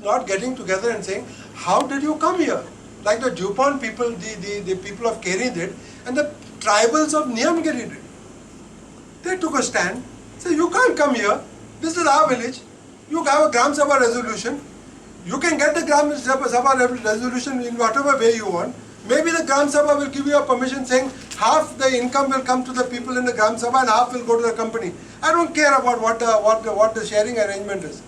not getting together and saying, how did you come here? Like the DuPont people, the people of Keri did, and the tribals of Niyamgiri did. They took a stand, said, you can't come here, this is our village, you have a Gram Sabha resolution, you can get the Gram Sabha resolution in whatever way you want. Maybe the Gram Sabha will give you a permission saying half the income will come to the people in the Gram Sabha and half will go to the company. I don't care about what the sharing arrangement is.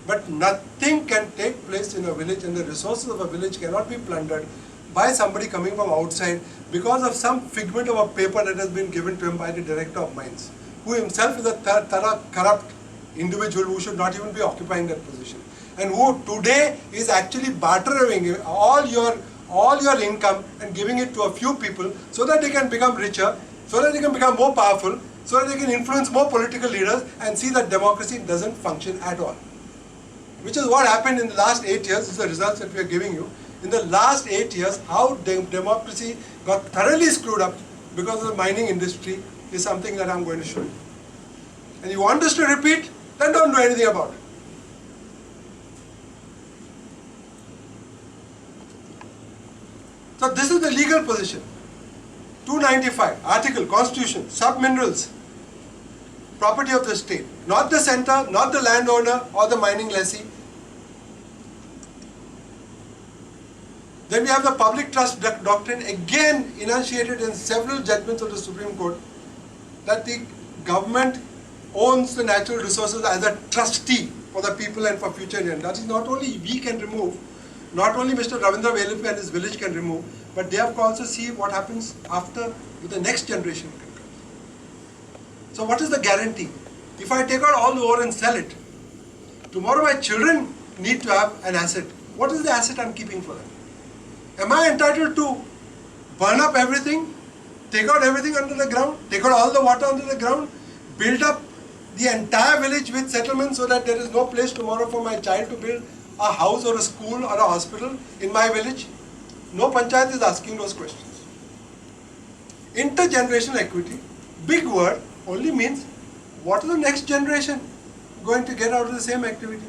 But nothing can take place in a village, and the resources of a village cannot be plundered by somebody coming from outside because of some figment of a paper that has been given to him by the director of mines, who himself is a thorough corrupt individual who should not even be occupying that position, and who today is actually bartering all your income and giving it to a few people so that they can become richer, so that they can become more powerful, so that they can influence more political leaders and see that democracy doesn't function at all. Which is what happened in the last 8 years. This is the results that we are giving you. In the last 8 years, how democracy got thoroughly screwed up because of the mining industry is something that I'm going to show you. And you want us to repeat? Then don't do anything about it. So this is the legal position. 295, article, constitution, sub-minerals, property of the state. Not the center, not the landowner or the mining lessee. Then we have the public trust doctrine, again enunciated in several judgments of the Supreme Court, that the government owns the natural resources as a trustee for the people and for future generations. That is not only we can remove, not only Mr. Ravindra Velipi and his village can remove, but they have to also see what happens after with the next generation can come. So what is the guarantee? If I take out all the ore and sell it, tomorrow my children need to have an asset. What is the asset I'm keeping for them? Am I entitled to burn up everything, take out everything under the ground, take out all the water under the ground, build up the entire village with settlements so that there is no place tomorrow for my child to build a house or a school or a hospital in my village? No panchayat is asking those questions. Intergenerational equity, big word, only means what is the next generation going to get out of the same activity?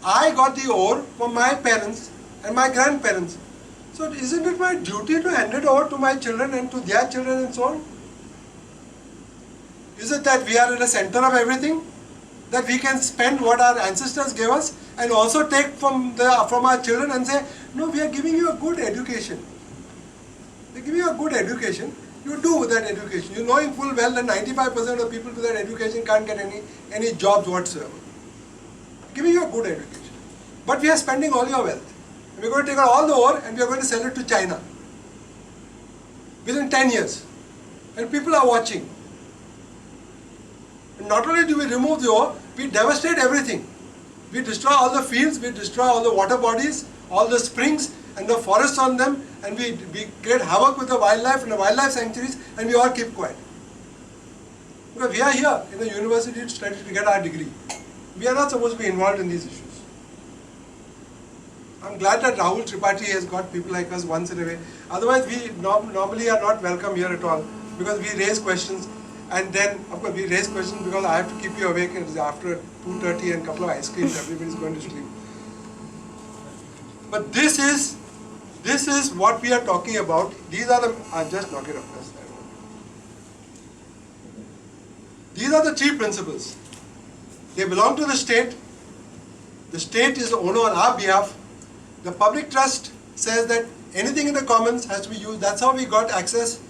I got the ore from my parents and my grandparents. So isn't it my duty to hand it over to my children and to their children and so on? Is it that we are at the center of everything? That we can spend what our ancestors gave us and also take from our children and say, no, we are giving you a good education. They give you a good education. You do with that education. You knowing full well that 95% of people with that education can't get any jobs whatsoever. Giving you a good education. But we are spending all your wealth. We are going to take out all the ore and we are going to sell it to China within 10 years. And people are watching. And not only do we remove the ore, we devastate everything. We destroy all the fields, we destroy all the water bodies, all the springs and the forests on them, and we create havoc with the wildlife and the wildlife sanctuaries, and we all keep quiet. Because we are here in the university to study to get our degree. We are not supposed to be involved in these issues. I'm glad that Rahul Tripathi has got people like us once in a way. Otherwise, we normally are not welcome here at all, because we raise questions, and then of course we raise questions because I have to keep you awake, and it's after 2:30 and a couple of ice creams, everybody's going to sleep. But this is what we are talking about. These are the, I'll just knock it off. These are the three principles. They belong to the state. The state is the owner on our behalf. The public trust says that anything in the commons has to be used. That's how we got access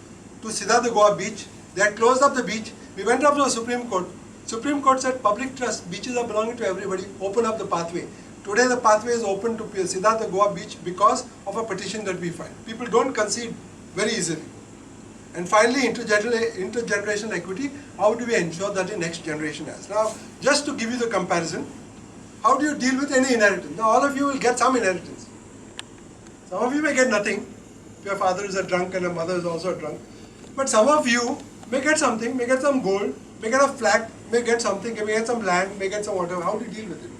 to Siddhartha Goa beach. They had closed up the beach. We went up to the Supreme Court. Supreme Court said public trust, beaches are belonging to everybody, open up the pathway. Today the pathway is open to Siddhartha Goa beach because of a petition that we filed. People don't concede very easily. And finally, intergenerational equity, how do we ensure that the next generation has? Now, just to give you the comparison, how do you deal with any inheritance? Now, all of you will get some inheritance. Some of you may get nothing. Your father is a drunk and your mother is also a drunk. But some of you may get something, may get some gold, may get a flat, may get something, may get some land, may get some whatever. How do you deal with it?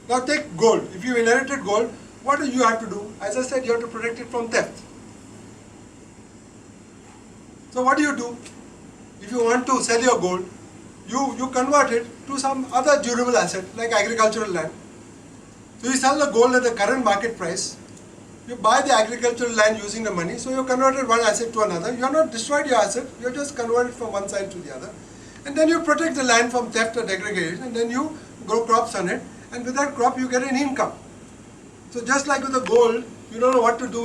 Now take gold. If you inherited gold, what do you have to do? As I said, you have to protect it from theft. So what do? If you want to sell your gold, you convert it to some other durable asset like agricultural land. So you sell the gold at the current market price. You buy the agricultural land using the money, so you converted one asset to another. You have not destroyed your asset, you have just converted from one side to the other. And then you protect the land from theft or degradation, and then you grow crops on it, and with that crop you get an income. So just like with the gold, you don't know what to do